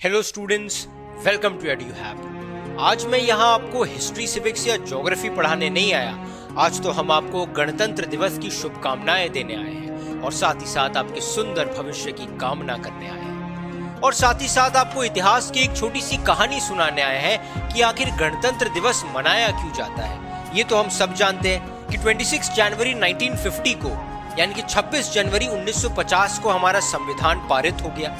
Hello students, welcome to EduHab। आज मैं यहाँ आपको हिस्ट्री, सिविक्स या ज्योग्राफी पढ़ाने नहीं आया। आज तो हम आपको गणतंत्र दिवस की शुभकामनाएं देने आए हैं और साथ ही साथ आपके सुंदर भविष्य की कामना करने आए हैं और साथ ही साथ आपको इतिहास की एक छोटी सी कहानी सुनाने आए हैं कि आखिर गणतंत्र दिवस मनाया क्यों जाता है। ये तो हम सब जानते हैं कि 26 जनवरी 1950 को यानी कि 26 जनवरी 1950 को हमारा संविधान पारित हो गया।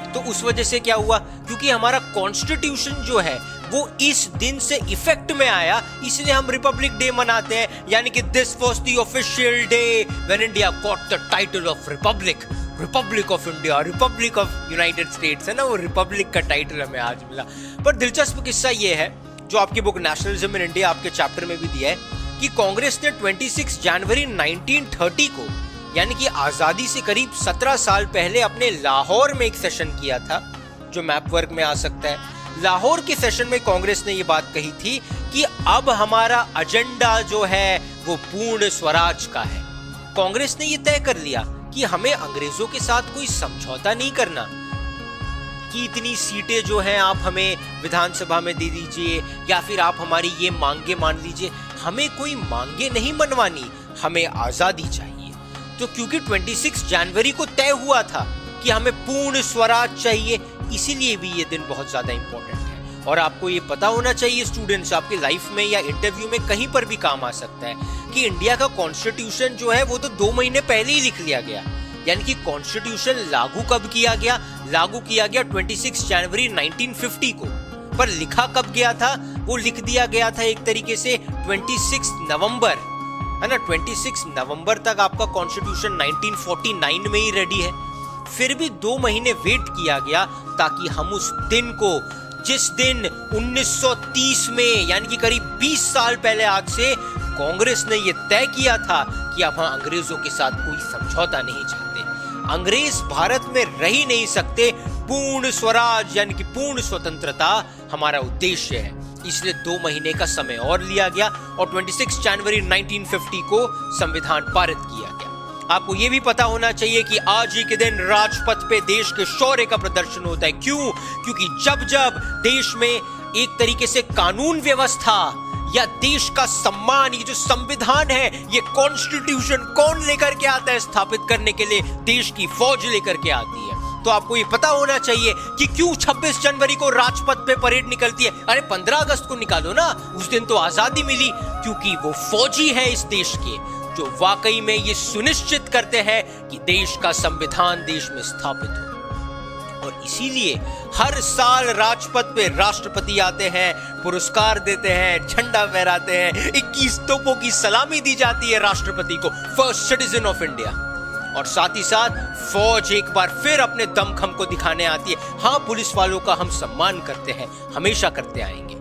तो उस वजह से क्या हुआ, क्योंकि हमारा कॉन्स्टिट्यूशन जो है वो इस दिन से इफेक्ट में आया, इसलिए हम रिपब्लिक डे मनाते हैं। यानी कि this was the official day when India got the title of Republic of India. Republic of United states है ना, वो रिपब्लिक का टाइटल हमें आज मिला। पर दिलचस्प किस्सा ये है, जो आपकी बुक नेशनलिज्म इन इंडिया आपके चैप्टर में भी दिया है, कि कांग्रेस ने 26 जनवरी 1930 को यानी कि आजादी से करीब 17 साल पहले अपने लाहौर में एक सेशन किया था, जो मैप वर्क में आ सकता है। लाहौर के सेशन में कांग्रेस ने ये बात कही थी कि अब हमारा एजेंडा जो है वो पूर्ण स्वराज का है। कांग्रेस ने ये तय कर लिया कि हमें अंग्रेजों के साथ कोई समझौता नहीं करना, कि इतनी सीटें जो हैं आप हमें विधानसभा में दे दीजिए या फिर आप हमारी ये मांगे मान लीजिए। हमें कोई मांगे नहीं मनवानी, हमें आजादी चाहिए। तो क्योंकि 26 जनवरी को तय हुआ था कि हमें पूर्ण स्वराज चाहिए, इसीलिए भी ये दिन बहुत ज्यादा इंपॉर्टेंट है। और आपको ये पता होना चाहिए स्टूडेंट्स, आपकी लाइफ में या इंटरव्यू में कहीं पर भी काम आ सकता है कि इंडिया का कॉन्स्टिट्यूशन जो है वो तो 2 महीने पहले ही लिख लिया गया। यानी कि कॉन्स्टिट्यूशन लागू कब किया गया? लागू किया गया 26 जनवरी 1950 को, पर लिखा कब गया था? वो लिख दिया गया था एक तरीके से 26 नवंबर, है ना। 26 नवंबर तक आपका कॉन्स्टिट्यूशन 1949 में ही रेडी है। फिर भी 2 महीने वेट किया गया ताकि हम उस दिन को, जिस दिन 1930 में यानी कि करीब 20 साल पहले आज से कांग्रेस ने यह तय किया था कि अब हम अंग्रेजों के साथ कोई समझौता नहीं चाहते, अंग्रेज भारत में रह ही नहीं सकते, पूर्ण स्वराज यानी कि पूर्ण स्वतंत्रता हमारा उद्देश्य है। इसलिए 2 महीने का समय और लिया गया और 26 जनवरी 1950 को संविधान पारित किया गया। आपको यह भी पता होना चाहिए कि आज ही के दिन राजपथ पे देश के शौर्य का प्रदर्शन होता है। क्यों? क्योंकि जब जब देश में एक तरीके से कानून व्यवस्था या देश का सम्मान, ये जो संविधान है, ये कॉन्स्टिट्यूशन कौन लेकर के आता है स्थापित करने के लिए? देश की फौज लेकर के आती है। तो आपको ये पता होना चाहिए कि क्यों 26 जनवरी को राजपथ पे परेड निकलती है। अरे 15 अगस्त को निकालो ना, उस दिन तो आजादी मिली। क्योंकि वो फौजी है इस देश के, जो वाकई में ये सुनिश्चित करते हैं कि देश का संविधान देश में स्थापित हो। और इसीलिए हर साल राजपथ पे राष्ट्रपति आते हैं, पुरस्कार देते हैं, झंडा फहराते हैं, 21 तोपों की सलामी दी जाती है राष्ट्रपति को, फर्स्ट सिटीजन ऑफ इंडिया। और साथ ही साथ फौज एक बार फिर अपने दमखम को दिखाने आती है। हाँ, पुलिस वालों का हम सम्मान करते हैं, हमेशा करते आएंगे।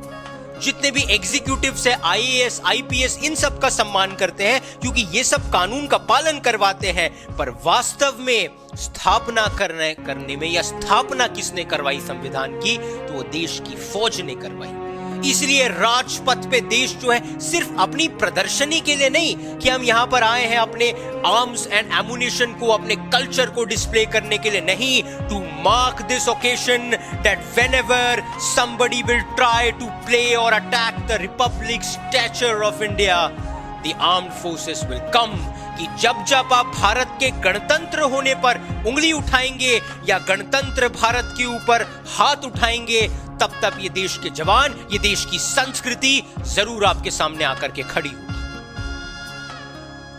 जितने भी एग्जीक्यूटिव्स है, IAS, IPS, इन सब का सम्मान करते हैं क्योंकि ये सब कानून का पालन करवाते हैं। पर वास्तव में स्थापना करने में या स्थापना किसने करवाई संविधान की? तो वो देश की फौज ने करवाई। इसलिए राजपथ पे देश जो है सिर्फ अपनी प्रदर्शनी के लिए नहीं कि हम यहां पर आए हैं अपने आर्म्स एंड एमुनिशन को, अपने कल्चर को डिस्प्ले करने के लिए नहीं, to mark this occasion that whenever somebody will try to play or attack the republic stature of India, the armed forces will come. कि जब जब आप भारत के गणतंत्र होने पर उंगली उठाएंगे या गणतंत्र भारत के ऊपर हाथ उठाएंगे, तब तब ये देश के जवान, ये देश की संस्कृति जरूर आपके सामने आकर के खड़ी होगी।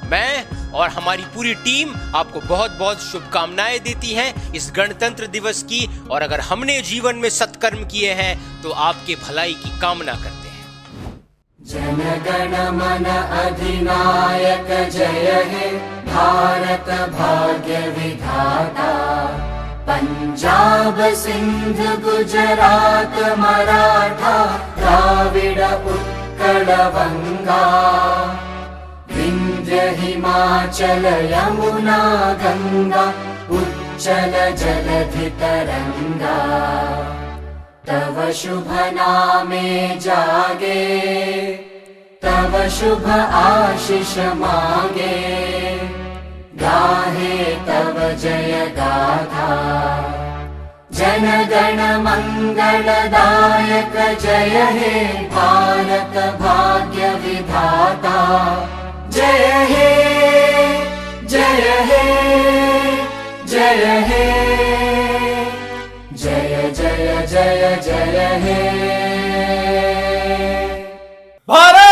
मैं और हमारी पूरी टीम आपको बहुत बहुत शुभकामनाएं देती है इस गणतंत्र दिवस की। और अगर हमने जीवन में सत्कर्म किए हैं तो आपके भलाई की कामना करते हैं। जन गण मन अधिनायक जय हे भारत भाग्य विधाता, पंजाब सिंध गुजरात मराठा द्राविड उत्कल बंगा, विंध्य हिमाचल यमुना गंगा उच्चल जलधि तरंगा, तव शुभ नामे जागे, तव शुभ आशीष मांगे, गाहे तव जय गाथा, जनगण मंगलदायक जय हे भारत भाग्य विधाता जय हे जय हे जय हे जय जय जय जय हे भारत